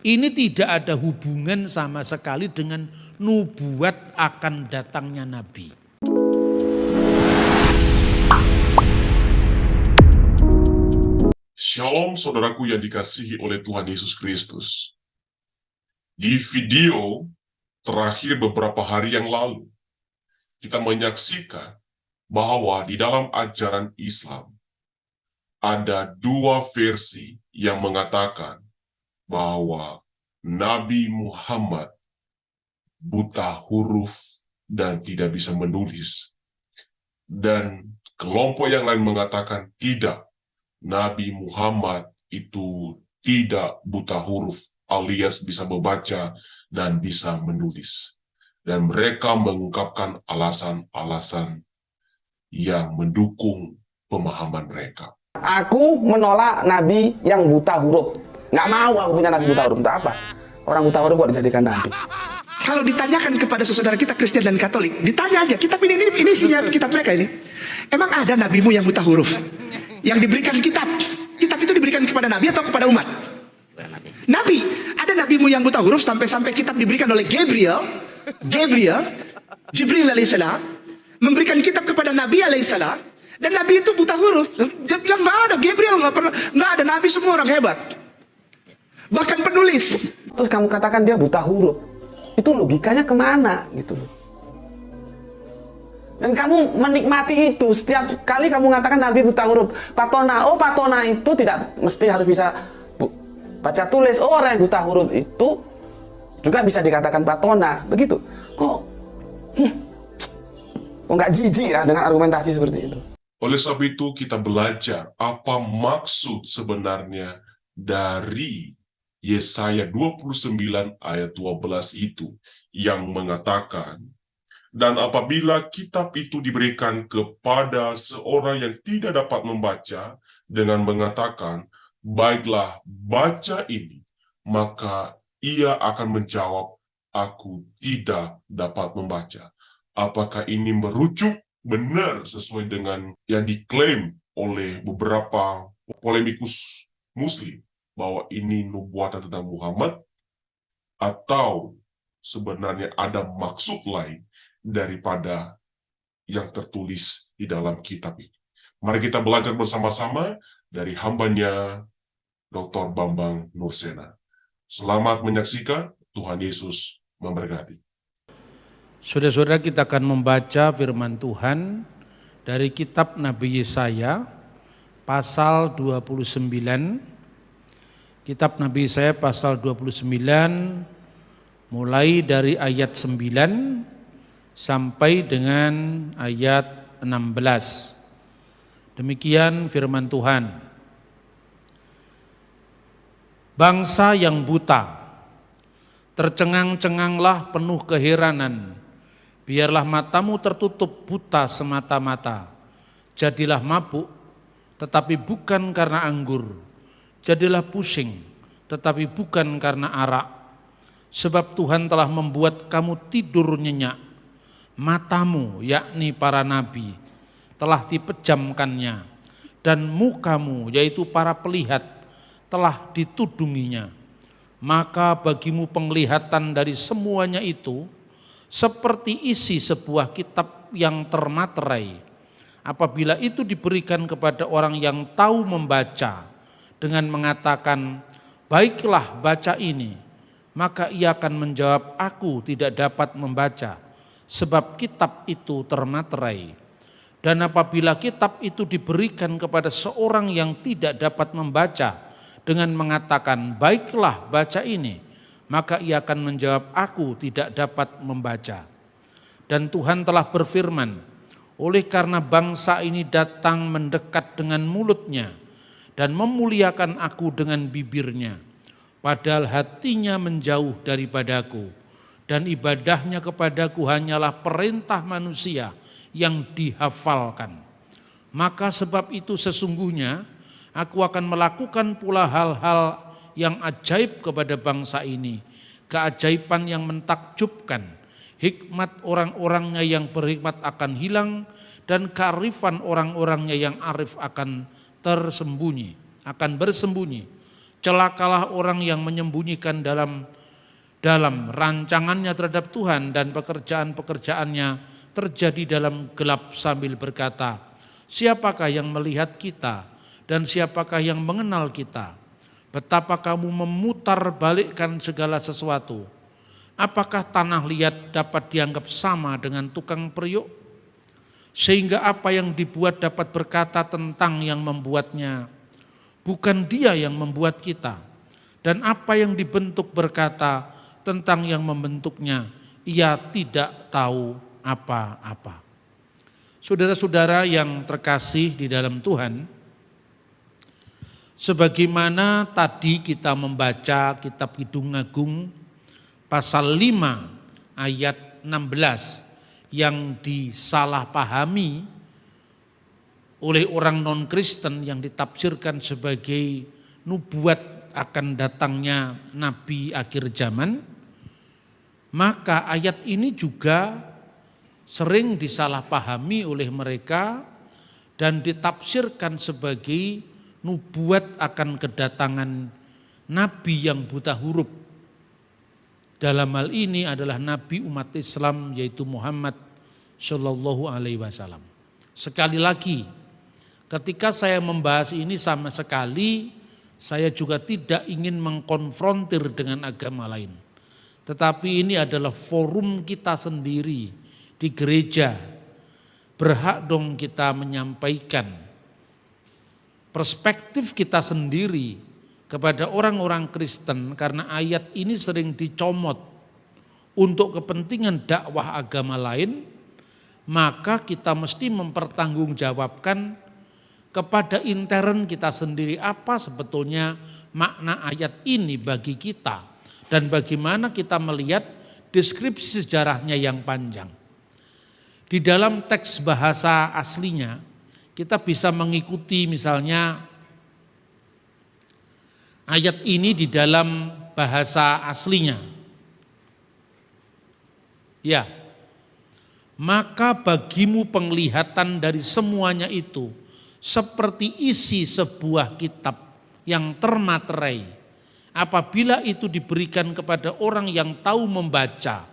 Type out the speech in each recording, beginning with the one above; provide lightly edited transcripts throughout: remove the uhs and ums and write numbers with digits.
Ini tidak ada hubungan sama sekali dengan nubuat akan datangnya Nabi. Shalom saudaraku yang dikasihi oleh Tuhan Yesus Kristus. Di video terakhir beberapa hari yang lalu, kita menyaksikan bahwa di dalam ajaran Islam ada dua versi yang mengatakan bahwa Nabi Muhammad buta huruf dan tidak bisa menulis. Dan kelompok yang lain mengatakan tidak, Nabi Muhammad itu tidak buta huruf alias bisa membaca dan bisa menulis. Dan mereka mengungkapkan alasan-alasan yang mendukung pemahaman mereka. Aku menolak nabi yang buta huruf. Nggak mau aku punya nabi buta huruf. Untuk apa? Orang buta huruf kok dijadikan nabi? Kalau ditanyakan kepada saudara kita Kristen dan Katolik, ditanya aja, kitab ini isinya kitab mereka ini. Emang ada nabimu yang buta huruf? Yang diberikan kitab. Kitab itu diberikan kepada nabi atau kepada umat? Nabi. Ada nabimu yang buta huruf sampai kitab diberikan oleh Jibril alaihissalam memberikan kitab kepada Nabi alaihissalam, dan Nabi itu buta huruf. Dia bilang nggak ada, Gabriel nggak ada, Nabi semua orang hebat, bahkan penulis. Terus kamu katakan dia buta huruf, itu logikanya kemana gitu loh? Dan kamu menikmati itu setiap kali kamu mengatakan Nabi buta huruf. Patona, oh patona itu tidak mesti harus bisa baca tulis. Oh orang yang buta huruf itu juga bisa dikatakan patona, begitu. Kok nggak jijik ya dengan argumentasi seperti itu? Oleh sebab itu kita belajar apa maksud sebenarnya dari Yesaya 29 ayat 12 itu yang mengatakan, dan apabila kitab itu diberikan kepada seorang yang tidak dapat membaca dengan mengatakan, baiklah baca ini, maka ia akan menjawab, aku tidak dapat membaca. Apakah ini merujuk benar sesuai dengan yang diklaim oleh beberapa polemikus muslim bahwa ini nubuatan tentang Muhammad, atau sebenarnya ada maksud lain daripada yang tertulis di dalam kitab ini? Mari kita belajar bersama-sama dari hambanya Dr. Bambang Nursena. Selamat menyaksikan. Tuhan Yesus memberkati. Saudara-saudara, kita akan membaca firman Tuhan dari kitab Nabi Yesaya pasal 29. Kitab Nabi Yesaya pasal 29 mulai dari ayat 9 sampai dengan ayat 16. Demikian firman Tuhan. Bangsa yang buta, tercengang-cenganglah penuh keheranan. Biarlah matamu tertutup buta semata-mata. Jadilah mabuk, tetapi bukan karena anggur. Jadilah pusing, tetapi bukan karena arak. Sebab Tuhan telah membuat kamu tidur nyenyak. Matamu, yakni para nabi, telah dipejamkannya. Dan mukamu, yaitu para pelihat, telah ditudunginya. Maka bagimu penglihatan dari semuanya itu seperti isi sebuah kitab yang termaterai. Apabila itu diberikan kepada orang yang tahu membaca dengan mengatakan, baiklah baca ini, maka ia akan menjawab, aku tidak dapat membaca, sebab kitab itu termaterai. Dan apabila kitab itu diberikan kepada seorang yang tidak dapat membaca dengan mengatakan, baiklah baca ini, maka ia akan menjawab, aku tidak dapat membaca. Dan Tuhan telah berfirman, oleh karena bangsa ini datang mendekat dengan mulutnya dan memuliakan aku dengan bibirnya, padahal hatinya menjauh daripadaku, dan ibadahnya kepadaku hanyalah perintah manusia yang dihafalkan. Maka sebab itu sesungguhnya aku akan melakukan pula hal-hal yang ajaib kepada bangsa ini, keajaiban yang mentakjubkan. Hikmat orang-orangnya yang berhikmat akan hilang, dan kearifan orang-orangnya yang arif akan bersembunyi. Celakalah orang yang menyembunyikan dalam rancangannya terhadap Tuhan dan pekerjaan-pekerjaannya terjadi dalam gelap sambil berkata, siapakah yang melihat kita dan siapakah yang mengenal kita? Betapa kamu memutar balikkan segala sesuatu. Apakah tanah liat dapat dianggap sama dengan tukang periuk? Sehingga apa yang dibuat dapat berkata tentang yang membuatnya, bukan dia yang membuat kita. Dan apa yang dibentuk berkata tentang yang membentuknya, ia tidak tahu apa-apa. Saudara-saudara yang terkasih di dalam Tuhan, sebagaimana tadi kita membaca kitab Kidung Agung pasal 5 ayat 16 yang disalahpahami oleh orang non-Kristen yang ditafsirkan sebagai nubuat akan datangnya nabi akhir zaman, maka ayat ini juga sering disalahpahami oleh mereka dan ditafsirkan sebagai nubuat akan kedatangan nabi yang buta huruf. Dalam hal ini adalah nabi umat Islam yaitu Muhammad Shallallahu Alaihi Wasallam. Sekali lagi, ketika saya membahas ini sama sekali saya juga tidak ingin mengkonfrontir dengan agama lain. Tetapi ini adalah forum kita sendiri di gereja. Berhak dong kita menyampaikan perspektif kita sendiri kepada orang-orang Kristen karena ayat ini sering dicomot untuk kepentingan dakwah agama lain, maka kita mesti mempertanggungjawabkan kepada intern kita sendiri apa sebetulnya makna ayat ini bagi kita dan bagaimana kita melihat deskripsi sejarahnya yang panjang. Di dalam teks bahasa aslinya kita bisa mengikuti misalnya ayat ini di dalam bahasa aslinya. Ya, maka bagimu penglihatan dari semuanya itu seperti isi sebuah kitab yang termaterai. Apabila itu diberikan kepada orang yang tahu membaca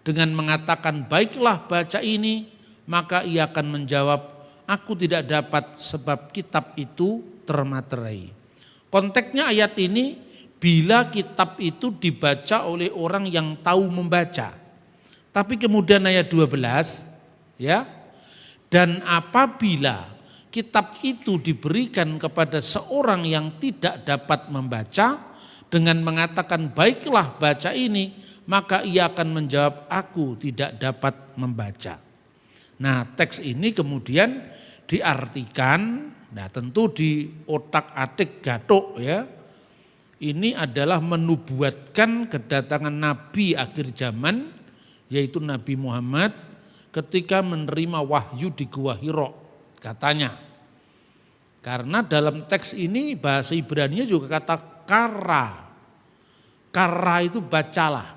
dengan mengatakan baiklah baca ini, maka ia akan menjawab aku tidak dapat sebab kitab itu termaterai. Konteksnya ayat ini bila kitab itu dibaca oleh orang yang tahu membaca. Tapi kemudian ayat 12 ya, dan apabila kitab itu diberikan kepada seorang yang tidak dapat membaca dengan mengatakan baiklah baca ini, maka ia akan menjawab aku tidak dapat membaca. Nah, teks ini kemudian diartikan, nah tentu di otak-atik gathuk ya. Ini adalah menubuatkan kedatangan nabi akhir zaman yaitu Nabi Muhammad ketika menerima wahyu di Gua Hira katanya. Karena dalam teks ini bahasa Ibrani juga kata kara. Kara itu bacalah.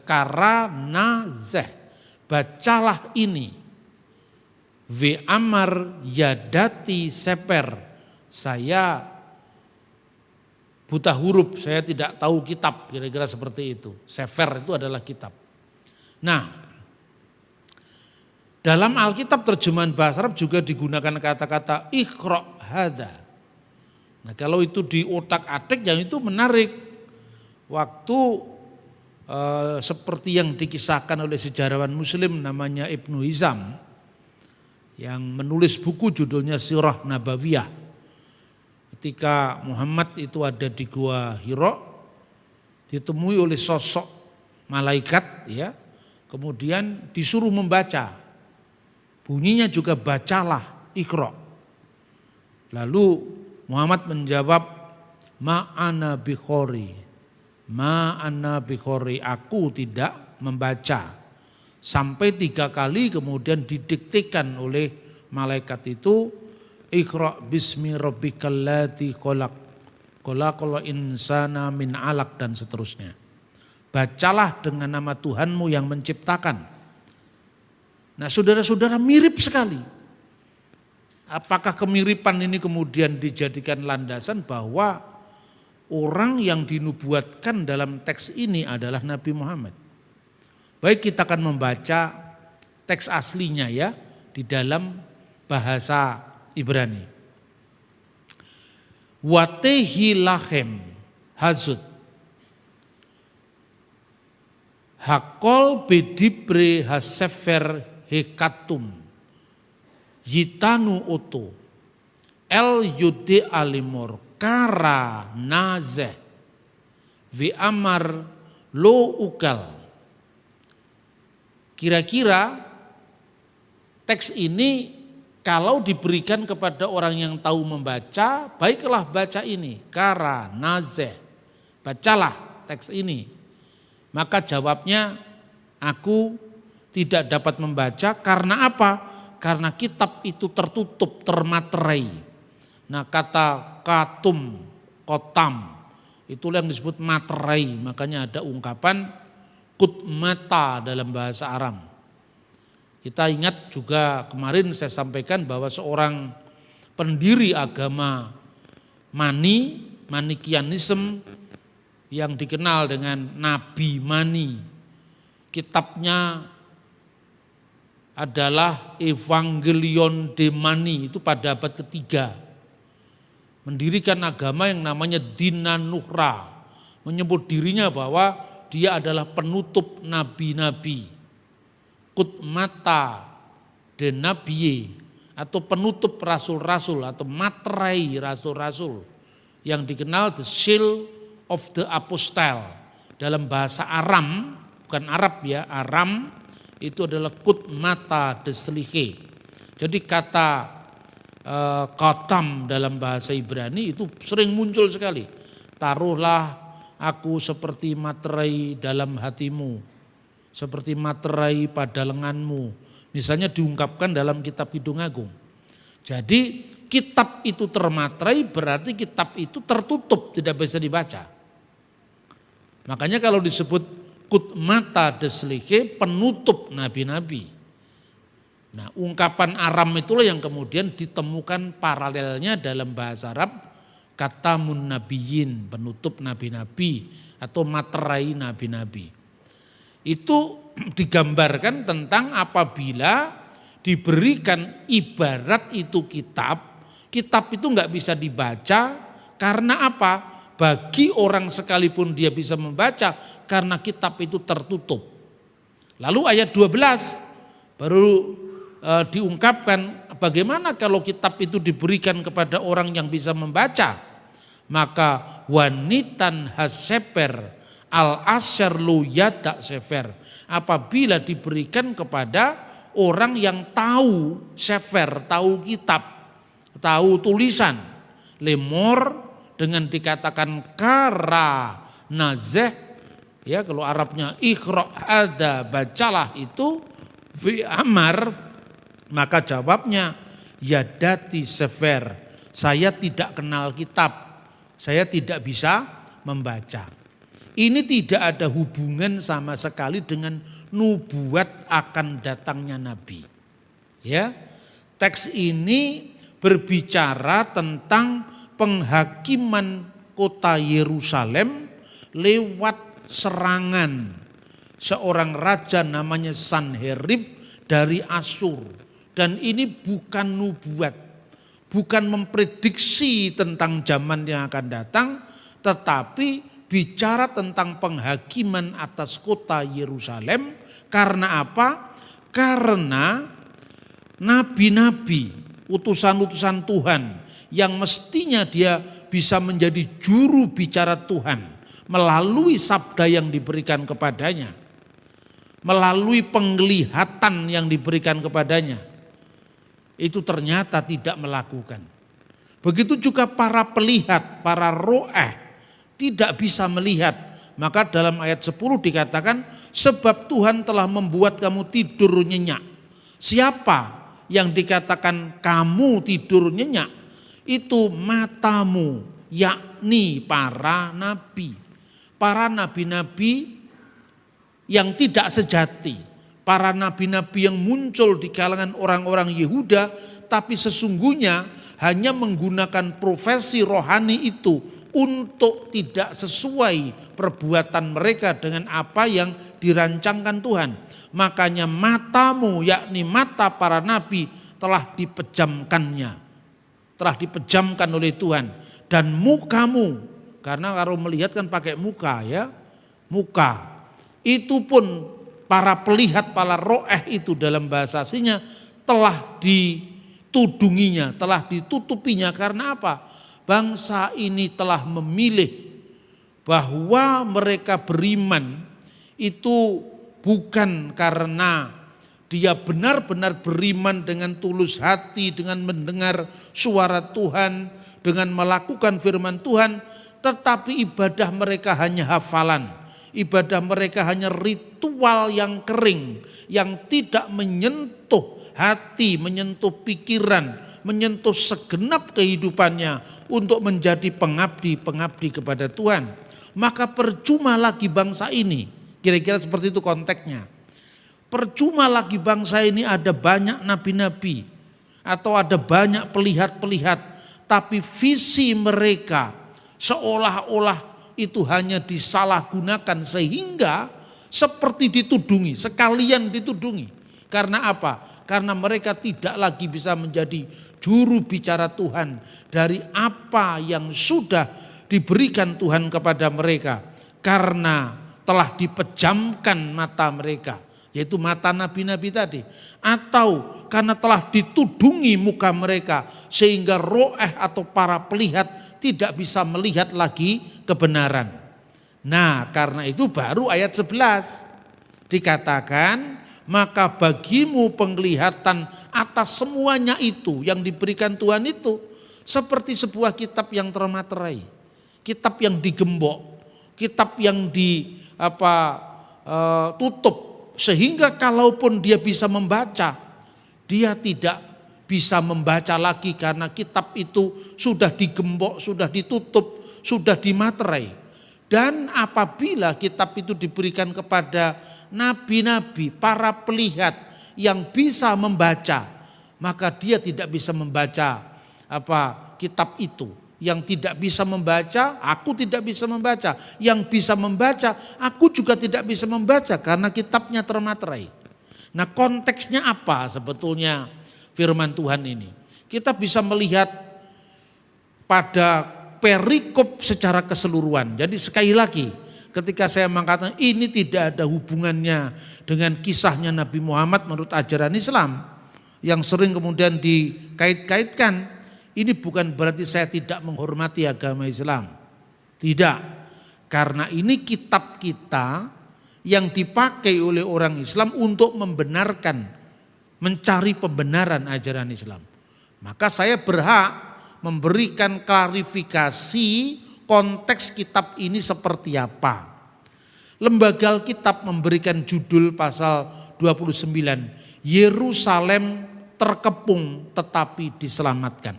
Kara nazeh. Bacalah ini. Ve amar yadati seper. Saya buta huruf, saya tidak tahu kitab, kira-kira seperti itu. Sefer itu adalah kitab. Nah, dalam Alkitab terjemahan bahasa Arab juga digunakan kata-kata iqra' hadza. Nah, kalau itu di otak-atik yang itu menarik. Waktu seperti yang dikisahkan oleh sejarawan muslim namanya Ibnu Hizam yang menulis buku judulnya Sirah Nabawiyah. Ketika Muhammad itu ada di Gua Hira, ditemui oleh sosok malaikat ya, kemudian disuruh membaca. Bunyinya juga bacalah Iqra. Lalu Muhammad menjawab ma'ana biqori. Ma'ana biqori, aku tidak membaca. Sampai 3 kali kemudian didiktekan oleh malaikat itu Iqra bismi rabbikal ladzi khalaq. Khalaqal insana min 'alaq dan seterusnya. Bacalah dengan nama Tuhanmu yang menciptakan. Nah, saudara-saudara mirip sekali. apakah kemiripan ini kemudian dijadikan landasan bahwa orang yang dinubuatkan dalam teks ini adalah Nabi Muhammad? Baik, kita akan membaca teks aslinya ya di dalam bahasa Ibrani. Watehi lahem hazud hakol bedibre hasefer hekatum yitanu oto el yude alimor kara nazeh vi amar lo ukal. Kira-kira teks ini kalau diberikan kepada orang yang tahu membaca, baiklah baca ini, kara nazeh, bacalah teks ini. Maka jawabnya, aku tidak dapat membaca karena apa? Karena kitab itu tertutup, termaterai. Nah, kata katum, kotam, itulah yang disebut materai. Makanya ada ungkapan kutmata dalam bahasa Aram. Kita ingat juga kemarin saya sampaikan bahwa seorang pendiri agama Manikianisme yang dikenal dengan Nabi Mani, kitabnya adalah Evangelion de Mani, itu pada abad ketiga. Mendirikan agama yang namanya Dinanuhra, menyebut dirinya bahwa dia adalah penutup nabi-nabi, kutmata de nabiyye, atau penutup rasul-rasul atau materai rasul-rasul, yang dikenal the seal of the apostle. Dalam bahasa Aram, bukan Arab ya, Aram itu adalah kutmata de sliche. Jadi kata katam dalam bahasa Ibrani itu sering muncul sekali. Taruhlah aku seperti materai dalam hatimu, seperti materai pada lenganmu. Misalnya diungkapkan dalam kitab Kidung Agung. Jadi kitab itu termaterai berarti kitab itu tertutup, tidak bisa dibaca. Makanya kalau disebut kutmata deslike, penutup nabi-nabi. Nah, ungkapan Aram itulah yang kemudian ditemukan paralelnya dalam bahasa Arab, kata munnabiyin, penutup nabi-nabi atau materai nabi-nabi. Itu digambarkan tentang apabila diberikan ibarat itu kitab itu enggak bisa dibaca karena apa? Bagi orang sekalipun dia bisa membaca karena kitab itu tertutup. Lalu ayat 12 baru diungkapkan bagaimana kalau kitab itu diberikan kepada orang yang bisa membaca. Maka wanitan haseper al asyar lu yadak sefer, apabila diberikan kepada orang yang tahu sefer, tahu kitab, tahu tulisan, lemor dengan dikatakan kara nazeh, ya kalau Arabnya ikhra ada, bacalah itu, fi amar, maka jawabnya yadati sefer, saya tidak kenal kitab, saya tidak bisa membaca. Ini tidak ada hubungan sama sekali dengan nubuat akan datangnya Nabi. Ya, teks ini berbicara tentang penghakiman kota Yerusalem lewat serangan seorang raja namanya Sanherib dari Asyur. Dan ini bukan nubuat, bukan memprediksi tentang zaman yang akan datang, tetapi bicara tentang penghakiman atas kota Yerusalem. Karena apa? Karena nabi-nabi, utusan-utusan Tuhan yang mestinya dia bisa menjadi juru bicara Tuhan melalui sabda yang diberikan kepadanya, melalui penglihatan yang diberikan kepadanya, itu ternyata tidak melakukan. Begitu juga para pelihat, para ro'eh tidak bisa melihat. Maka dalam ayat 10 dikatakan, sebab Tuhan telah membuat kamu tidur nyenyak. Siapa yang dikatakan kamu tidur nyenyak? Itu matamu, yakni para nabi. Para nabi-nabi yang tidak sejati. Para nabi-nabi yang muncul di kalangan orang-orang Yehuda tetapi sesungguhnya hanya menggunakan profesi rohani itu untuk tidak sesuai perbuatan mereka dengan apa yang dirancangkan Tuhan. Makanya matamu, yakni mata para nabi, telah dipejamkannya, telah dipejamkan oleh Tuhan. Dan mukamu, karena kalau melihat kan pakai muka ya, muka. Itu pun para pelihat, para roeh itu dalam bahasa aslinya telah ditudunginya, telah ditutupinya. Karena apa? Bangsa ini telah memilih bahwa mereka beriman itu bukan karena dia benar-benar beriman dengan tulus hati, dengan mendengar suara Tuhan, dengan melakukan firman Tuhan, tetapi ibadah mereka hanya hafalan, ibadah mereka hanya ritual yang kering, yang tidak menyentuh hati, menyentuh pikiran, menyentuh segenap kehidupannya untuk menjadi pengabdi-pengabdi kepada Tuhan. Maka percuma lagi bangsa ini, kira-kira seperti itu konteksnya. Percuma lagi bangsa ini ada banyak nabi-nabi atau ada banyak pelihat-pelihat, tapi visi mereka seolah-olah itu hanya disalahgunakan sehingga seperti ditudungi, sekalian ditudungi. Karena apa? Karena mereka tidak lagi bisa menjadi juru bicara Tuhan dari apa yang sudah diberikan Tuhan kepada mereka. Karena telah dipejamkan mata mereka, yaitu mata nabi-nabi tadi. Atau karena telah ditudungi muka mereka sehingga roeh atau para pelihat tidak bisa melihat lagi kebenaran. Nah, karena itu baru ayat 11 dikatakan, maka bagimu penglihatan atas semuanya itu yang diberikan Tuhan itu seperti sebuah kitab yang termaterai, kitab yang digembok, kitab yang tutup, sehingga kalaupun dia bisa membaca, dia tidak bisa membaca lagi karena kitab itu sudah digembok, sudah ditutup, sudah dimaterai. Dan apabila kitab itu diberikan kepada nabi-nabi, para pelihat yang bisa membaca, maka dia tidak bisa membaca kitab itu. Yang tidak bisa membaca, aku tidak bisa membaca. Yang bisa membaca, aku juga tidak bisa membaca karena kitabnya termaterai. Nah, konteksnya apa sebetulnya firman Tuhan ini? Kita bisa melihat pada perikop secara keseluruhan. Jadi sekali lagi, ketika saya mengatakan ini tidak ada hubungannya dengan kisahnya Nabi Muhammad menurut ajaran Islam yang sering kemudian dikait-kaitkan, ini bukan berarti saya tidak menghormati agama Islam. Tidak, karena ini kitab kita yang dipakai oleh orang Islam untuk membenarkan, mencari pembenaran ajaran Islam. Maka saya berhak memberikan klarifikasi konteks kitab ini seperti apa. Lembaga Alkitab memberikan judul pasal 29, Yerusalem terkepung tetapi diselamatkan.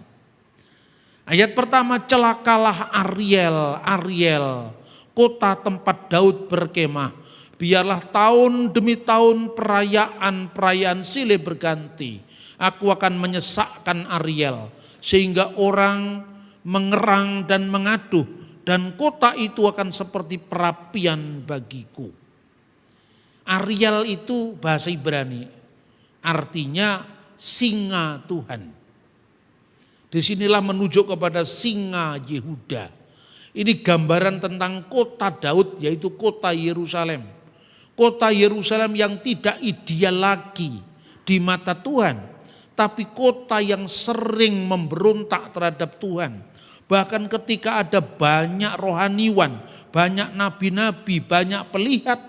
Ayat pertama, celakalah Ariel, kota tempat Daud berkemah. Biarlah tahun demi tahun perayaan silih berganti. Aku akan menyesakkan Ariel sehingga orang mengerang dan mengaduh, dan kota itu akan seperti perapian bagiku. Ariel itu bahasa Ibrani, artinya singa Tuhan. Disinilah menunjuk kepada singa Yehuda. Ini gambaran tentang kota Daud, yaitu kota Yerusalem. Kota Yerusalem yang tidak ideal lagi di mata Tuhan, tapi kota yang sering memberontak terhadap Tuhan. Bahkan ketika ada banyak rohaniwan, banyak nabi-nabi, banyak pelihat,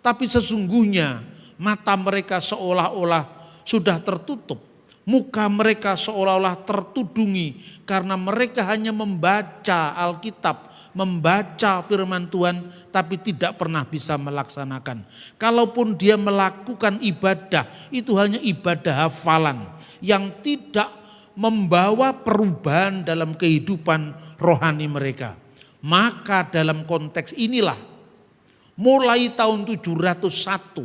tapi sesungguhnya mata mereka seolah-olah sudah tertutup. Muka mereka seolah-olah tertudungi karena mereka hanya membaca Alkitab, membaca firman Tuhan, tapi tidak pernah bisa melaksanakan. Kalaupun dia melakukan ibadah, itu hanya ibadah hafalan yang tidak membawa perubahan dalam kehidupan rohani mereka. Maka dalam konteks inilah, mulai tahun 701,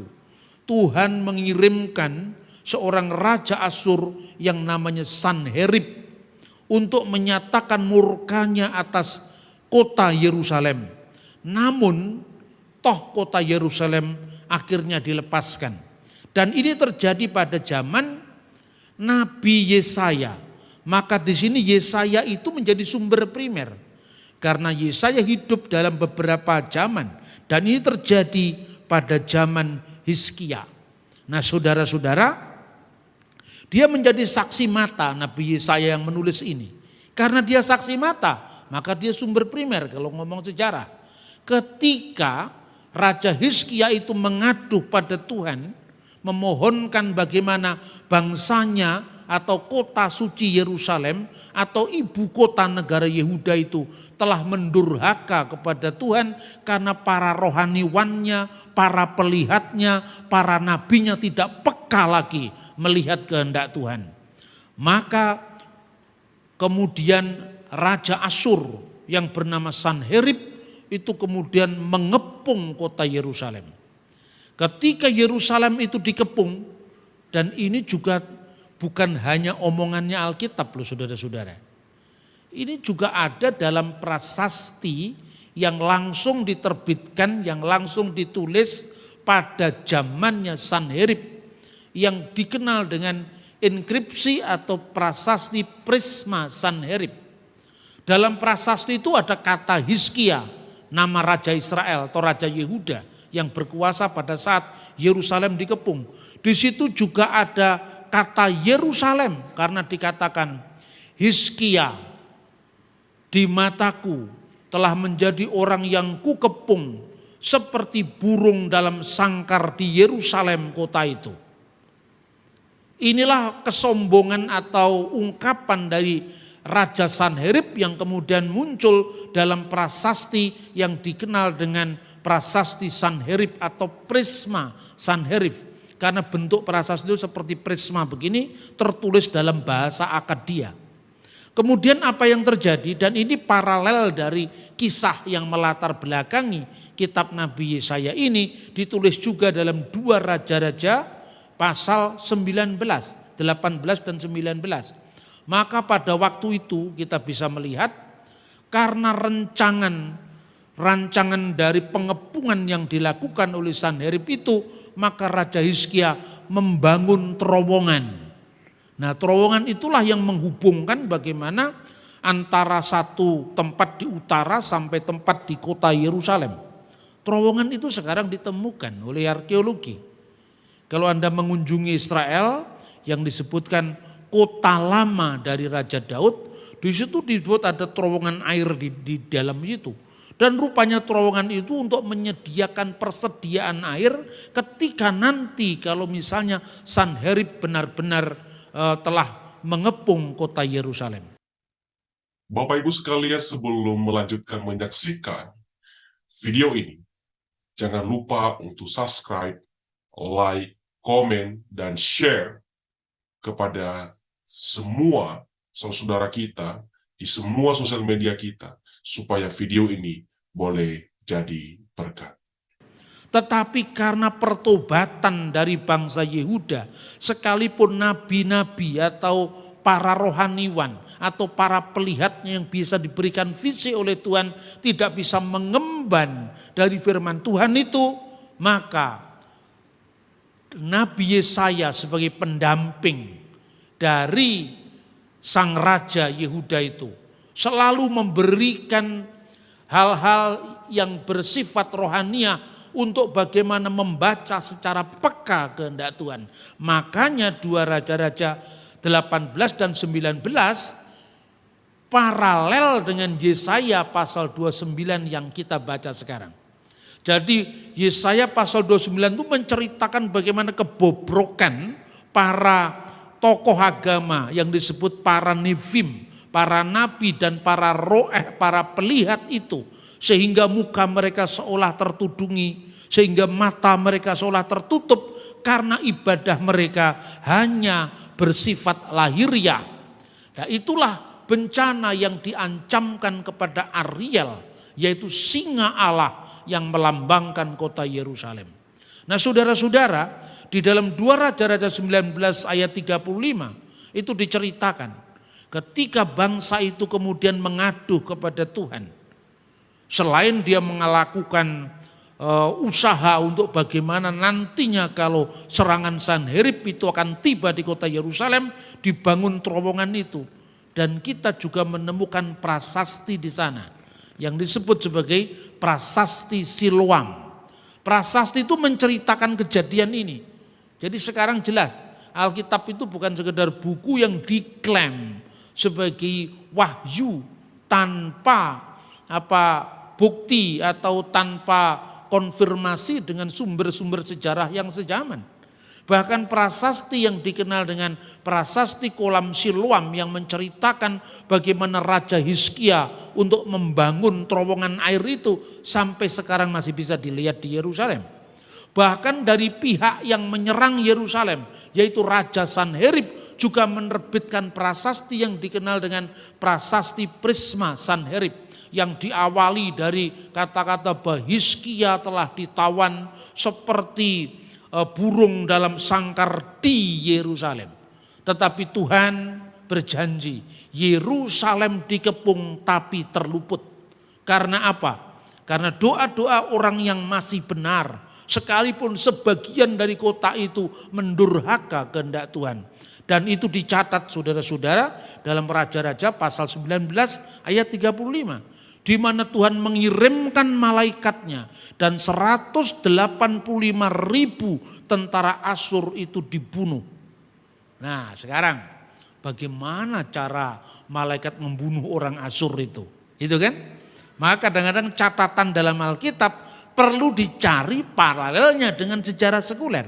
Tuhan mengirimkan seorang raja Asyur yang namanya Sanherib untuk menyatakan murkanya atas kota Yerusalem. Namun toh kota Yerusalem akhirnya dilepaskan. Dan ini terjadi pada zaman Nabi Yesaya. Maka di sini Yesaya itu menjadi sumber primer. Karena Yesaya hidup dalam beberapa zaman. Dan ini terjadi pada zaman Hizkia. Nah saudara-saudara, dia menjadi saksi mata Nabi Yesaya yang menulis ini. Karena dia saksi mata, maka dia sumber primer kalau ngomong sejarah. Ketika Raja Hizkia itu mengadu pada Tuhan, memohonkan bagaimana bangsanya atau kota suci Yerusalem atau ibu kota negara Yehuda itu telah mendurhaka kepada Tuhan karena para rohaniwannya, para pelihatnya, para nabinya tidak peka lagi melihat kehendak Tuhan. Maka kemudian Raja Asyur yang bernama Sanherib itu kemudian mengepung kota Yerusalem. Ketika Yerusalem itu dikepung, dan ini juga bukan hanya omongannya Alkitab loh saudara-saudara. Ini juga ada dalam prasasti yang langsung diterbitkan, yang langsung ditulis pada zamannya Sanherib, yang dikenal dengan inskripsi atau prasasti Prisma Sanherib. Dalam prasasti itu ada kata Hizkia, nama Raja Israel atau Raja Yehuda yang berkuasa pada saat Yerusalem dikepung. Di situ juga ada kata Yerusalem karena dikatakan Hizkia di mataku telah menjadi orang yang kukepung seperti burung dalam sangkar di Yerusalem kota itu. Inilah kesombongan atau ungkapan dari Raja Sanherib yang kemudian muncul dalam prasasti yang dikenal dengan prasasti Sanherib atau Prisma Sanherib. Karena bentuk prasasti itu seperti prisma begini, tertulis dalam bahasa Akadia. Kemudian apa yang terjadi, dan ini paralel dari kisah yang melatar belakangi kitab Nabi Yesaya ini, ditulis juga dalam 2 Raja-Raja pasal 19, 18 dan 19. Maka pada waktu itu kita bisa melihat karena rancangan dari pengepungan yang dilakukan oleh Sanherib itu, maka Raja Hizkia membangun terowongan. Nah terowongan itulah yang menghubungkan bagaimana antara satu tempat di utara sampai tempat di kota Yerusalem. Terowongan itu sekarang ditemukan oleh arkeologi. Kalau Anda mengunjungi Israel yang disebutkan kota lama dari Raja Daud, di situ dibuat ada terowongan air di dalam itu. Dan rupanya terowongan itu untuk menyediakan persediaan air ketika nanti kalau misalnya Sanherib benar-benar telah mengepung kota Yerusalem. Bapak Ibu sekalian, sebelum melanjutkan menyaksikan video ini, jangan lupa untuk subscribe, like, komen, dan share kepada semua saudara kita di semua sosial media kita supaya video ini boleh jadi berkat. Tetapi karena pertobatan dari bangsa Yehuda, sekalipun nabi-nabi atau para rohaniwan atau para pelihatnya yang bisa diberikan visi oleh Tuhan tidak bisa mengemban dari firman Tuhan itu, maka Nabi Yesaya sebagai pendamping dari sang raja Yehuda itu selalu memberikan hal-hal yang bersifat rohaniah untuk bagaimana membaca secara peka kehendak Tuhan. Makanya 2 Raja-Raja 18 dan 19 paralel dengan Yesaya pasal 29 yang kita baca sekarang. Jadi Yesaya pasal 29 itu menceritakan bagaimana kebobrokan para tokoh agama yang disebut para nevim, para nabi dan para para pelihat itu. Sehingga muka mereka seolah tertudungi, sehingga mata mereka seolah tertutup karena ibadah mereka hanya bersifat lahiriah. Nah itulah bencana yang diancamkan kepada Ariel, yaitu singa Allah yang melambangkan kota Yerusalem. Nah saudara-saudara, Di dalam 2 Raja-Raja 19 ayat 35 itu diceritakan ketika bangsa itu kemudian mengadu kepada Tuhan. Selain dia melakukan usaha untuk bagaimana nantinya kalau serangan Sanherib itu akan tiba di kota Yerusalem, dibangun terowongan itu. Dan kita juga menemukan prasasti di sana yang disebut sebagai prasasti Siloam. Prasasti itu menceritakan kejadian ini. Jadi sekarang jelas Alkitab itu bukan sekedar buku yang diklaim sebagai wahyu tanpa bukti atau tanpa konfirmasi dengan sumber-sumber sejarah yang sejaman. Bahkan prasasti yang dikenal dengan prasasti kolam Siloam yang menceritakan bagaimana Raja Hizkia untuk membangun terowongan air itu sampai sekarang masih bisa dilihat di Yerusalem. Bahkan dari pihak yang menyerang Yerusalem, yaitu Raja Sanherib, juga menerbitkan prasasti yang dikenal dengan prasasti Prisma Sanherib, yang diawali dari kata-kata bahwa Hizkia telah ditawan seperti burung dalam sangkar di Yerusalem. Tetapi Tuhan berjanji, Yerusalem dikepung tapi terluput. Karena apa? Karena doa-doa orang yang masih benar, sekalipun sebagian dari kota itu mendurhaka kehendak Tuhan. Dan itu dicatat saudara-saudara dalam Raja-Raja pasal 19 ayat 35. Di mana Tuhan mengirimkan malaikatnya dan 185.000 tentara Asyur itu dibunuh. Nah sekarang bagaimana cara malaikat membunuh orang Asyur itu? Itu kan? Maka kadang-kadang catatan dalam Alkitab perlu dicari paralelnya dengan sejarah sekuler.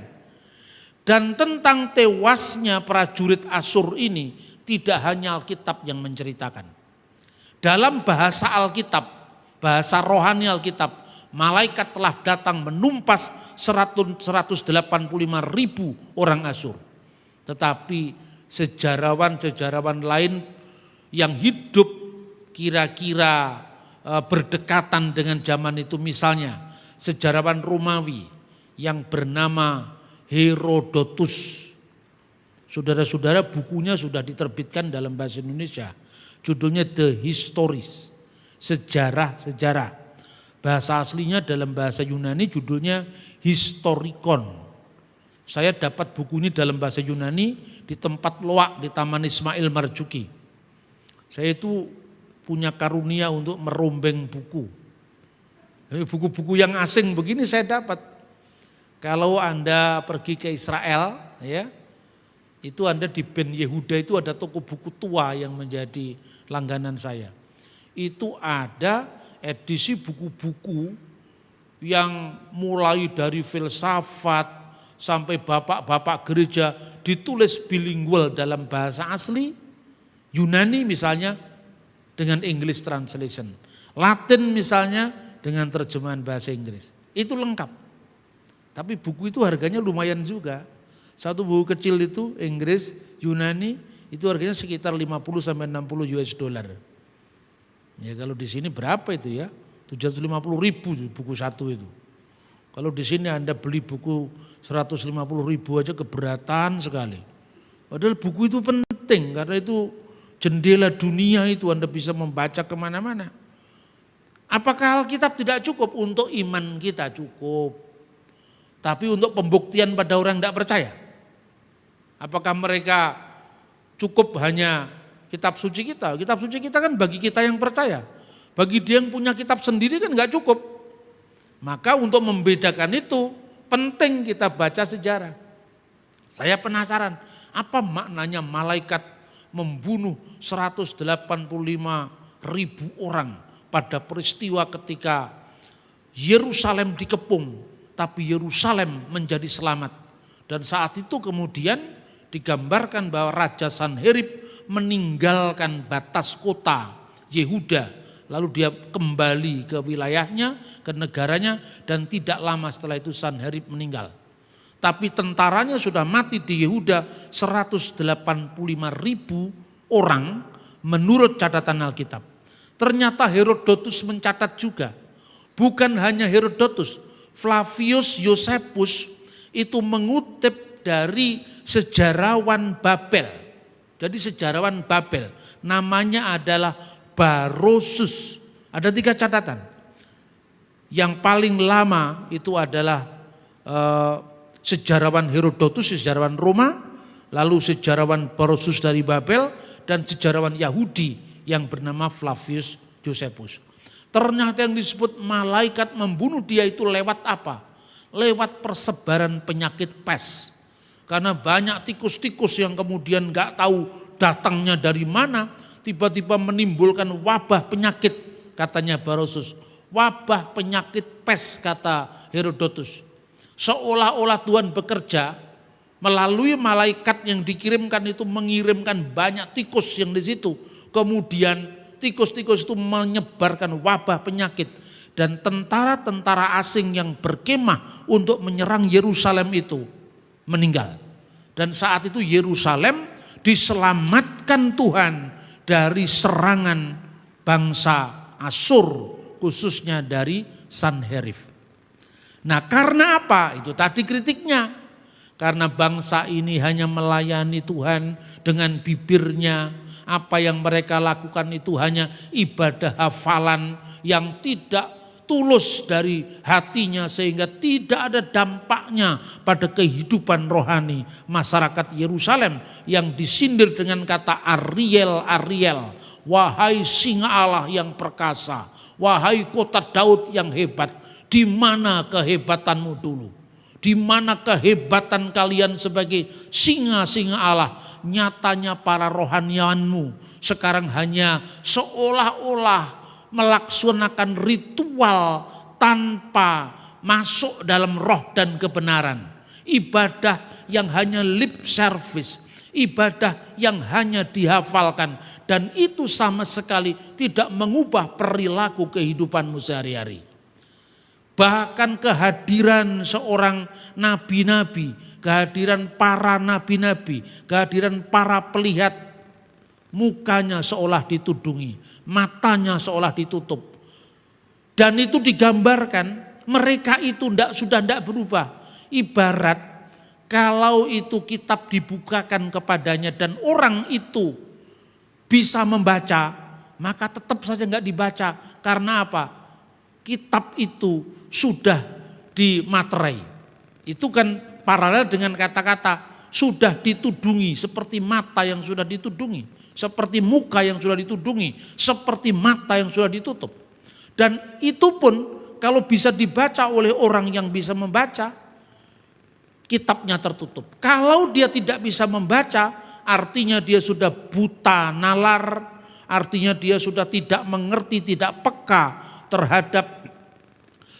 Dan tentang tewasnya prajurit Asyur ini tidak hanya Alkitab yang menceritakan. Dalam bahasa Alkitab, bahasa rohani Alkitab, malaikat telah datang menumpas 185.000 orang Asyur. Tetapi sejarawan-sejarawan lain yang hidup kira-kira berdekatan dengan zaman itu, misalnya sejarawan Romawi yang bernama Herodotus. Saudara-saudara, bukunya sudah diterbitkan dalam bahasa Indonesia. Judulnya The Histories, sejarah-sejarah. Bahasa aslinya dalam bahasa Yunani judulnya Historikon. Saya dapat buku ini dalam bahasa Yunani di tempat loak di Taman Ismail Marzuki. Saya itu punya karunia untuk merombeng buku. Buku-buku yang asing begini saya dapat. Kalau Anda pergi ke Israel, ya, itu Anda di Ben Yehuda itu ada toko buku tua yang menjadi langganan saya. Itu ada edisi buku-buku yang mulai dari filsafat sampai bapak-bapak gereja ditulis bilingual dalam bahasa asli, Yunani misalnya dengan English translation, Latin misalnya dengan terjemahan bahasa Inggris. Itu lengkap. Tapi buku itu harganya lumayan juga. Satu buku kecil itu Inggris, Yunani itu harganya sekitar 50 sampai 60 US dollar. Ya kalau di sini berapa itu ya? 750.000 buku satu itu. Kalau di sini Anda beli buku 150.000 aja keberatan sekali. Padahal buku itu penting karena itu jendela dunia, itu Anda bisa membaca kemana-mana. Apakah Alkitab tidak cukup? Untuk iman kita cukup. Tapi untuk pembuktian pada orang tidak percaya. Apakah mereka cukup hanya kitab suci kita? Kitab suci kita kan bagi kita yang percaya. Bagi dia yang punya kitab sendiri kan enggak cukup. Maka untuk membedakan itu penting kita baca sejarah. Saya penasaran, apa maknanya malaikat membunuh 185.000 orang pada peristiwa ketika Yerusalem dikepung, tapi Yerusalem menjadi selamat. Dan saat itu kemudian digambarkan bahwa Raja Sanherib meninggalkan batas kota Yehuda, lalu dia kembali ke wilayahnya, ke negaranya, dan tidak lama setelah itu Sanherib meninggal. Tapi tentaranya sudah mati di Yehuda 185.000 orang menurut catatan Alkitab. Ternyata Herodotus mencatat juga, bukan hanya Herodotus, Flavius Josephus itu mengutip dari sejarawan Babel. Jadi sejarawan Babel namanya adalah Barosus. Ada 3 catatan. Yang paling lama itu adalah sejarawan Herodotus, sejarawan Roma, lalu sejarawan Barosus dari Babel, dan sejarawan Yahudi yang bernama Flavius Josephus. Ternyata yang disebut malaikat membunuh dia itu lewat apa? Lewat persebaran penyakit pes. Karena banyak tikus-tikus yang kemudian gak tahu datangnya dari mana, tiba-tiba menimbulkan wabah penyakit, katanya Barosus. Wabah penyakit pes, kata Herodotus. Seolah-olah Tuhan bekerja melalui malaikat yang dikirimkan itu, mengirimkan banyak tikus yang di situ. Kemudian tikus-tikus itu menyebarkan wabah penyakit. Dan tentara-tentara asing yang berkemah untuk menyerang Yerusalem itu meninggal. Dan saat itu Yerusalem diselamatkan Tuhan dari serangan bangsa Asyur, khususnya dari Sanherib. Nah, karena apa? Itu tadi kritiknya. Karena bangsa ini hanya melayani Tuhan dengan bibirnya. Apa yang mereka lakukan itu hanya ibadah hafalan yang tidak tulus dari hatinya, sehingga tidak ada dampaknya pada kehidupan rohani masyarakat Yerusalem yang disindir dengan kata Ariel, Ariel. Wahai singa Allah yang perkasa, wahai kota Daud yang hebat, di mana kehebatanmu dulu? Di mana kehebatan kalian sebagai singa-singa Allah? Nyatanya para rohanianmu sekarang hanya seolah-olah melaksanakan ritual tanpa masuk dalam roh dan kebenaran. Ibadah yang hanya lip service, ibadah yang hanya dihafalkan, dan itu sama sekali tidak mengubah perilaku kehidupanmu sehari-hari. Bahkan kehadiran seorang nabi-nabi, kehadiran para nabi-nabi, kehadiran para pelihat, mukanya seolah ditudungi, matanya seolah ditutup. Dan itu digambarkan mereka itu sudah tidak berubah. Ibarat kalau itu kitab dibukakan kepadanya dan orang itu bisa membaca, maka tetap saja enggak dibaca. Karena apa? Kitab itu sudah dimaterai. Itu kan paralel dengan kata-kata sudah ditudungi, seperti mata yang sudah ditudungi, seperti muka yang sudah ditudungi, seperti mata yang sudah ditutup. Dan itu pun kalau bisa dibaca oleh orang yang bisa membaca, kitabnya tertutup. Kalau dia tidak bisa membaca, artinya dia sudah buta nalar, artinya dia sudah tidak mengerti, tidak peka terhadap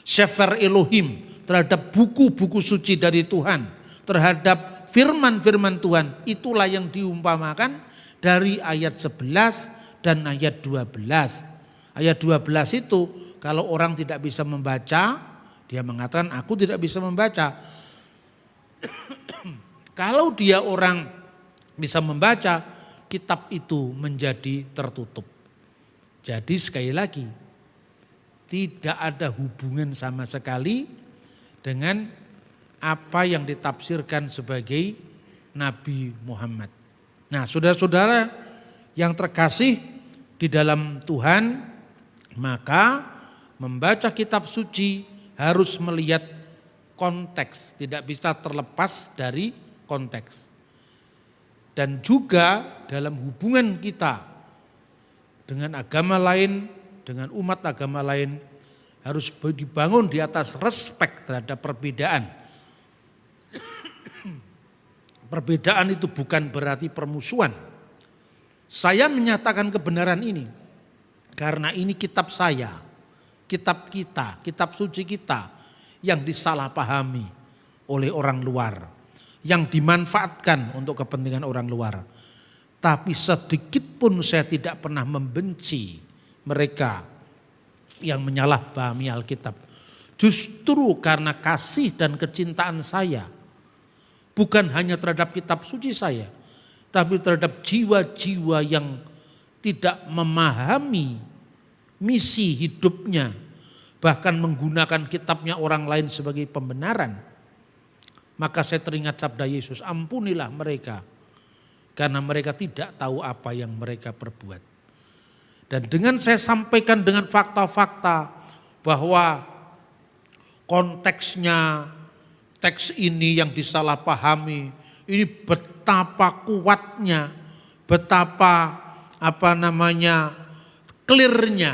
Sefer Elohim, terhadap buku-buku suci dari Tuhan, terhadap firman-firman Tuhan. Itulah yang diumpamakan dari ayat 11 dan ayat 12. Ayat 12 itu kalau orang tidak bisa membaca, dia mengatakan aku tidak bisa membaca. Kalau dia orang bisa membaca, kitab itu menjadi tertutup. Jadi sekali lagi, tidak ada hubungan sama sekali dengan apa yang ditafsirkan sebagai Nabi Muhammad. Nah, saudara-saudara yang terkasih di dalam Tuhan, maka membaca kitab suci harus melihat konteks, tidak bisa terlepas dari konteks. Dan juga dalam hubungan kita dengan agama lain, dengan umat agama lain, harus dibangun di atas respek terhadap perbedaan. Perbedaan itu bukan berarti permusuhan. Saya menyatakan kebenaran ini karena ini kitab saya, kitab kita, kitab suci kita yang disalahpahami oleh orang luar, yang dimanfaatkan untuk kepentingan orang luar. Tapi sedikit pun saya tidak pernah membenci mereka yang menyalahpahami Alkitab. Justru karena kasih dan kecintaan saya, bukan hanya terhadap kitab suci saya, tapi terhadap jiwa-jiwa yang tidak memahami misi hidupnya, bahkan menggunakan kitabnya orang lain sebagai pembenaran. Maka saya teringat sabda Yesus, ampunilah mereka karena mereka tidak tahu apa yang mereka perbuat. Dan dengan saya sampaikan dengan fakta-fakta bahwa konteksnya teks ini yang disalahpahami, ini betapa kuatnya, betapa clearnya,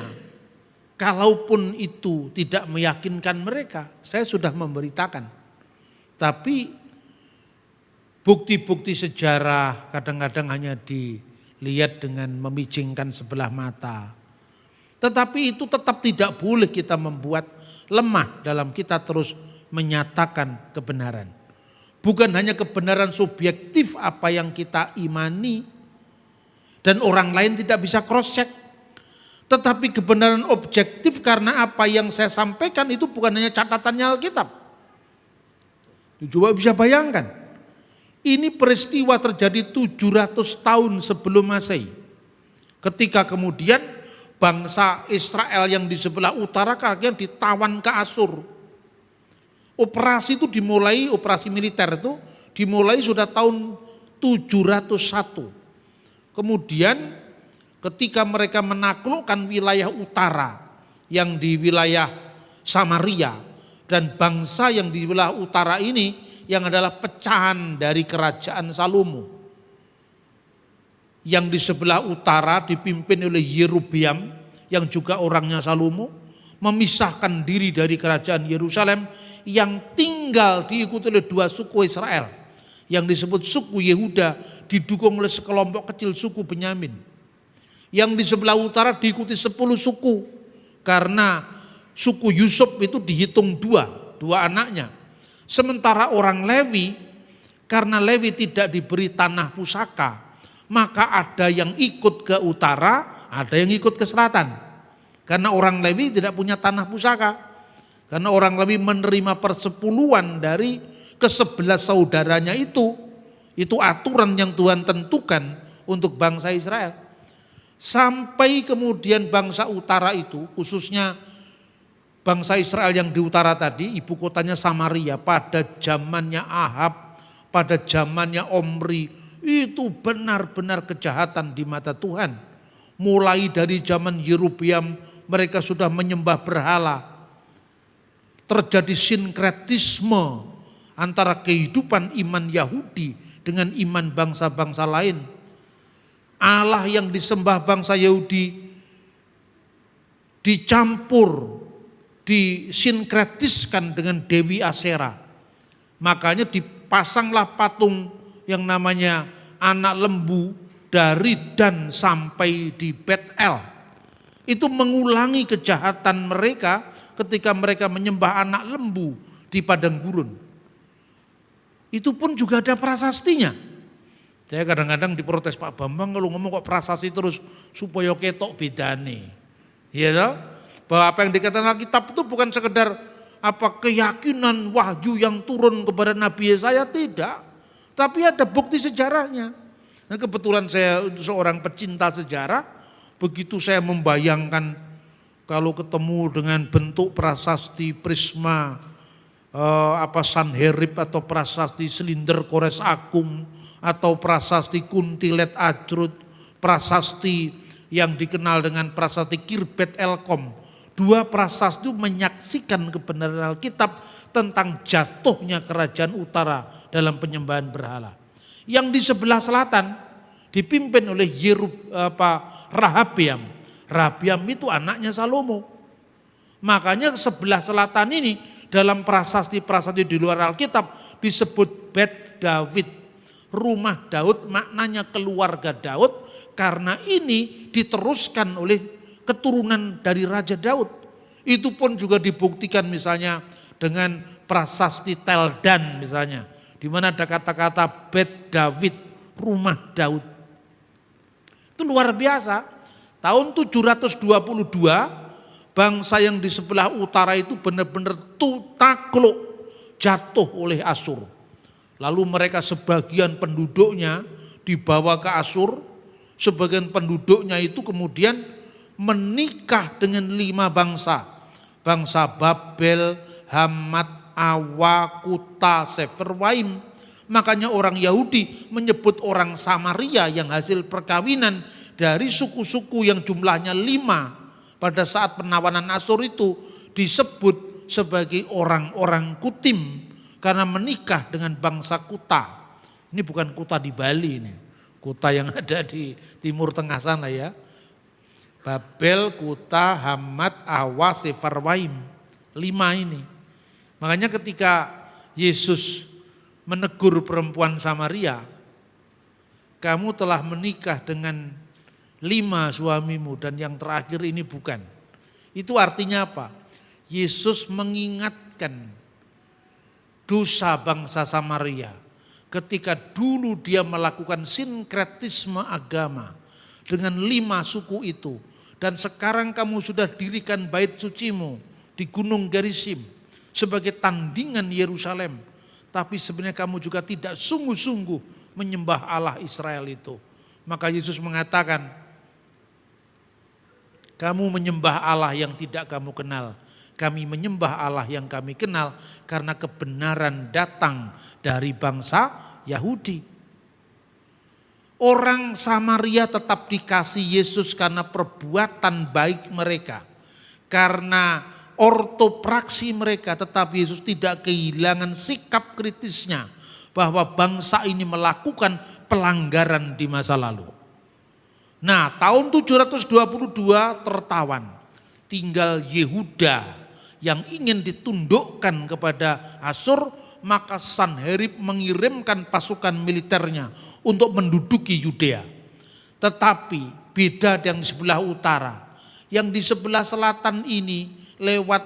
kalaupun itu tidak meyakinkan mereka, saya sudah memberitakan. Tapi bukti-bukti sejarah kadang-kadang hanya dilihat dengan memicingkan sebelah mata. Tetapi itu tetap tidak boleh kita membuat lemah dalam kita terus menyatakan kebenaran. Bukan hanya kebenaran subjektif apa yang kita imani dan orang lain tidak bisa cross check. Tetapi kebenaran objektif karena apa yang saya sampaikan itu bukan hanya catatannya Alkitab. Coba bisa bayangkan, ini peristiwa terjadi 700 tahun sebelum Masehi. Ketika kemudian bangsa Israel yang di sebelah utara akhirnya ditawan ke Asur. Operasi itu dimulai, operasi militer itu dimulai sudah tahun 701. Kemudian ketika mereka menaklukkan wilayah utara yang di wilayah Samaria, dan bangsa yang di wilayah utara ini yang adalah pecahan dari kerajaan Salomo. Yang di sebelah utara dipimpin oleh Yerobeam yang juga orangnya Salomo, memisahkan diri dari kerajaan Yerusalem yang tinggal diikuti oleh dua suku Israel. Yang disebut suku Yehuda didukung oleh sekelompok kecil suku Benyamin. Yang di sebelah utara diikuti 10 suku karena suku Yusuf itu dihitung dua anaknya. Sementara orang Lewi, karena Lewi tidak diberi tanah pusaka, maka ada yang ikut ke utara, ada yang ikut ke selatan. Karena orang Lewi tidak punya tanah pusaka. Karena orang Lewi menerima persepuluhan dari ke-11 saudaranya itu aturan yang Tuhan tentukan untuk bangsa Israel. Sampai kemudian bangsa utara itu, khususnya bangsa Israel yang di utara tadi, ibu kotanya Samaria, pada zamannya Ahab, pada zamannya Omri, itu benar-benar kejahatan di mata Tuhan. Mulai dari zaman Yerobeam mereka sudah menyembah berhala. Terjadi sinkretisme antara kehidupan iman Yahudi dengan iman bangsa-bangsa lain. Allah yang disembah bangsa Yahudi dicampur, disinkretiskan dengan Dewi Asyera. Makanya dipasanglah patung yang namanya anak lembu dari Dan sampai di Betel. Itu mengulangi kejahatan mereka ketika mereka menyembah anak lembu di padang gurun. Itu pun juga ada prasastinya. Saya kadang-kadang diprotes, Pak Bambang kalau ngomong kok prasasti terus supaya ketok bedane. Iya toh? Bahwa apa yang dikatakan Alkitab itu bukan sekedar keyakinan wahyu yang turun kepada Nabi Yesaya, tidak. Tapi ada bukti sejarahnya. Nah, kebetulan saya seorang pecinta sejarah, begitu saya membayangkan kalau ketemu dengan bentuk prasasti Prisma, Sanherib atau prasasti Selinder Kores Agung, atau prasasti Kuntilet Ajrut, prasasti yang dikenal dengan prasasti Kirbet Elkom. Dua prasasti itu menyaksikan kebenaran Alkitab tentang jatuhnya kerajaan utara dalam penyembahan berhala. Yang di sebelah selatan dipimpin oleh Rahabiam. Rahabiam itu anaknya Salomo. Makanya sebelah selatan ini dalam prasasti-prasasti di luar Alkitab disebut Bet David. Rumah Daud maknanya keluarga Daud, karena ini diteruskan oleh keturunan dari Raja Daud. Itu pun juga dibuktikan misalnya dengan prasasti Teldan misalnya, di mana ada kata-kata Bet David, rumah Daud. Itu luar biasa. Tahun 722 bangsa yang di sebelah utara itu benar-benar takluk, jatuh oleh Asur. Lalu mereka sebagian penduduknya dibawa ke Asur, sebagian penduduknya itu kemudian menikah dengan 5 bangsa. Bangsa Babel, Hamat, Awa, Kuta, Seferwaim. Makanya orang Yahudi menyebut orang Samaria yang hasil perkawinan dari suku-suku yang jumlahnya 5 pada saat penawanan Asyur itu disebut sebagai orang-orang Kutim karena menikah dengan bangsa Kuta. Ini bukan Kuta di Bali ini, Kuta yang ada di Timur Tengah sana ya. Babel, Kuta, Hamat, Awa, Sefarwaim, 5 ini. Makanya ketika Yesus menegur perempuan Samaria, kamu telah menikah dengan 5 suamimu dan yang terakhir ini bukan. Itu artinya apa? Yesus mengingatkan dosa bangsa Samaria ketika dulu dia melakukan sinkretisme agama dengan 5 suku itu. Dan sekarang kamu sudah dirikan bait sucimu di Gunung Gerizim sebagai tandingan Yerusalem. Tapi sebenarnya kamu juga tidak sungguh-sungguh menyembah Allah Israel itu. Maka Yesus mengatakan, kamu menyembah Allah yang tidak kamu kenal. Kami menyembah Allah yang kami kenal karena kebenaran datang dari bangsa Yahudi. Orang Samaria tetap dikasih Yesus karena perbuatan baik mereka. Karena ortopraksi mereka, tetapi Yesus tidak kehilangan sikap kritisnya bahwa bangsa ini melakukan pelanggaran di masa lalu. Nah, tahun 722 tertawan, tinggal Yehuda yang ingin ditundukkan kepada Asyur, maka Sanherib mengirimkan pasukan militernya untuk menduduki Yudea. Tetapi beda yang di sebelah utara, yang di sebelah selatan ini lewat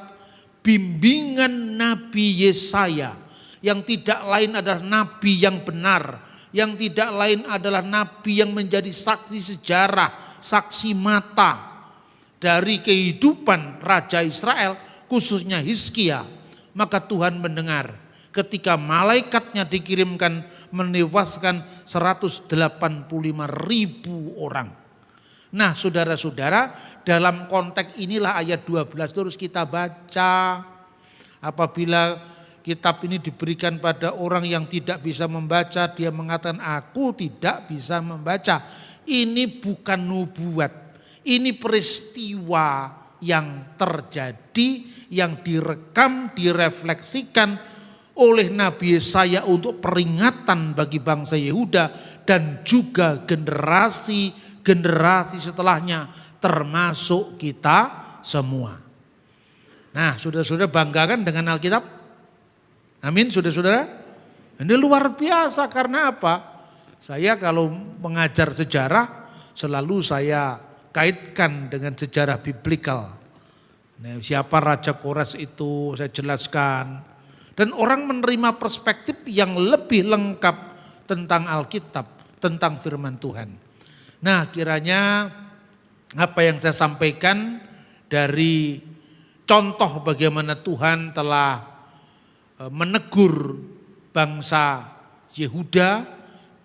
bimbingan Nabi Yesaya yang tidak lain adalah nabi yang benar, yang tidak lain adalah nabi yang menjadi saksi sejarah, saksi mata dari kehidupan Raja Israel khususnya Hizkia. Maka Tuhan mendengar ketika malaikatnya dikirimkan menewaskan 185.000 orang. Nah saudara-saudara, dalam konteks inilah ayat 12 terus kita baca. Apabila kitab ini diberikan pada orang yang tidak bisa membaca, dia mengatakan aku tidak bisa membaca. Ini bukan nubuat, ini peristiwa yang terjadi, yang direkam, direfleksikan oleh Nabi Yesaya untuk peringatan bagi bangsa Yehuda dan juga generasi setelahnya termasuk kita semua. Nah, saudara-saudara banggakan dengan Alkitab? Amin, saudara-saudara. Ini luar biasa karena apa? Saya kalau mengajar sejarah selalu saya kaitkan dengan sejarah biblikal. Nah, siapa Raja Kores itu saya jelaskan. Dan orang menerima perspektif yang lebih lengkap tentang Alkitab, tentang firman Tuhan. Nah, kiranya apa yang saya sampaikan dari contoh bagaimana Tuhan telah menegur bangsa Yehuda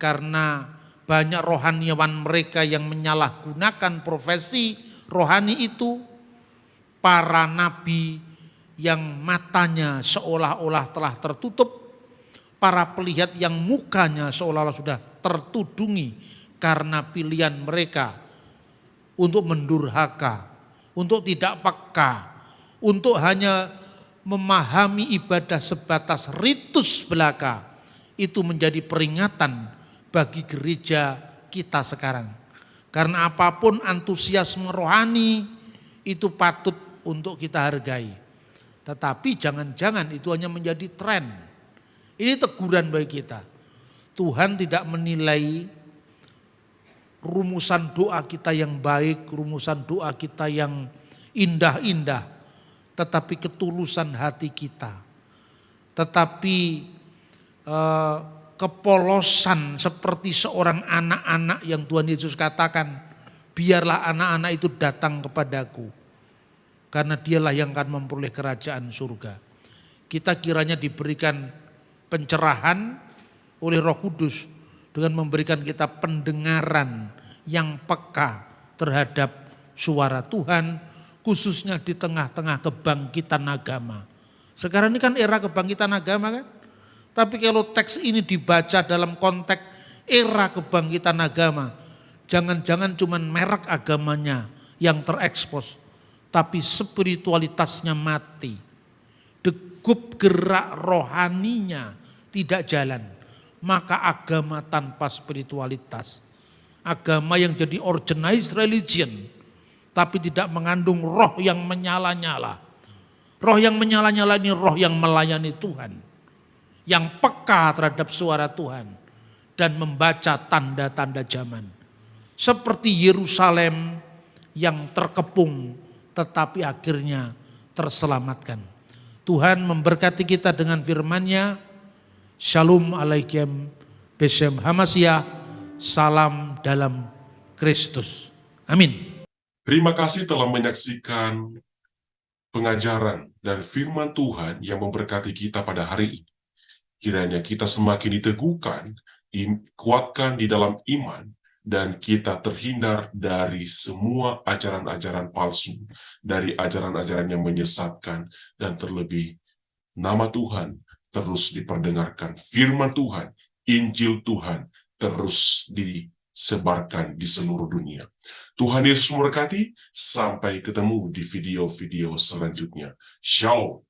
karena banyak rohaniawan mereka yang menyalahgunakan profesi rohani itu, para nabi yang matanya seolah-olah telah tertutup, para pelihat yang mukanya seolah-olah sudah tertudungi karena pilihan mereka untuk mendurhaka, untuk tidak peka, untuk hanya memahami ibadah sebatas ritus belaka. Itu menjadi peringatan bagi gereja kita sekarang. Karena apapun antusiasme rohani itu patut untuk kita hargai. Tetapi jangan-jangan itu hanya menjadi tren. Ini teguran bagi kita. Tuhan tidak menilai rumusan doa kita yang baik, rumusan doa kita yang indah-indah, tetapi ketulusan hati kita. Tetapi kepolosan seperti seorang anak-anak yang Tuhan Yesus katakan, biarlah anak-anak itu datang kepadaku, karena dialah yang akan memperoleh kerajaan surga. Kita kiranya diberikan pencerahan oleh Roh Kudus dengan memberikan kita pendengaran yang peka terhadap suara Tuhan, khususnya di tengah-tengah kebangkitan agama Sekarang ini kan era kebangkitan agama kan. Tapi kalau teks ini dibaca dalam konteks era kebangkitan agama, jangan-jangan cuman merek agamanya yang terekspos, tapi spiritualitasnya mati. Degup gerak rohaninya tidak jalan. Maka agama tanpa spiritualitas, agama yang jadi organized religion, tapi tidak mengandung roh yang menyala-nyala. Roh yang menyala-nyala ini roh yang melayani Tuhan, yang peka terhadap suara Tuhan, dan membaca tanda-tanda zaman. Seperti Yerusalem yang terkepung, tetapi akhirnya terselamatkan. Tuhan memberkati kita dengan firman-Nya. Shalom alaikum besem Hamasiyah, salam dalam Kristus. Amin. Terima kasih telah menyaksikan pengajaran dan firman Tuhan yang memberkati kita pada hari ini. Kiranya kita semakin diteguhkan, dikuatkan di dalam iman, dan kita terhindar dari semua ajaran-ajaran palsu, dari ajaran-ajaran yang menyesatkan, dan terlebih nama Tuhan terus diperdengarkan, firman Tuhan, Injil Tuhan terus disebarkan di seluruh dunia. Tuhan Yesus memberkati, sampai ketemu di video-video selanjutnya. Shalom.